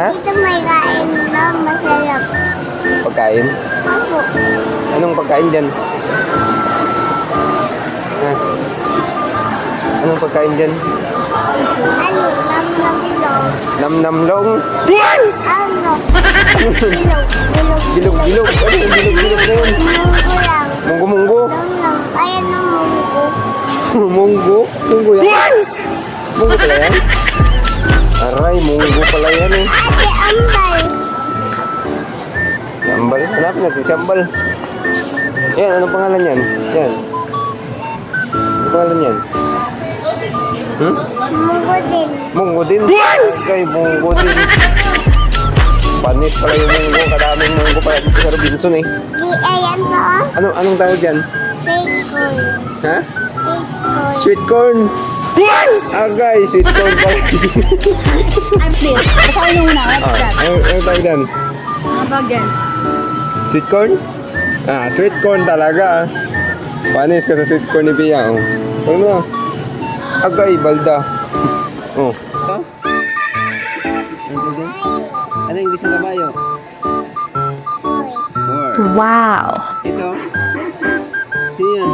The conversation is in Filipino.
Ha? Ito may kain na masarap. Pagkain? Opo. Anong pagkain dyan? Ha? Anong pagkain dyan? Ano? Nam-nam-long. Nam-nam-long? Ano? Bilog. Bilog. Bilog-bilog? Ano yung bilog-bilog na yun? Munggo lang. Munggo-munggo? Nam-nam. Ayan ang munggo. Munggo? Munggo yan? Munggo pala yan? Aray, munggo pala yan eh. Ate, ambay. Sambal. Hanapin natin sambal. Yan, anong pangalan yan? Yan. Anong pangalan yan? Hmm? Munggo din. Munggo din? Okay, munggo din. Panis pala yung munggo. Kadaming munggo pala dito sa Robinson eh. Di, ayan to oh. Anong tawag dyan? Fake corn. Ha? Fake corn. Sweet corn! Agay, sweet corn pala. I'm still. Basahin mo muna. What's that? Anong tawag dyan? Mga bagyan. Sweet corn? Ah, sweet corn talaga. Panis ka sa sweet corn ni Pia. Oh. Ano mo? Agay, balda. Oh. Ano yung English ng kabayo? Horse. Wow. Ito? Sino yan?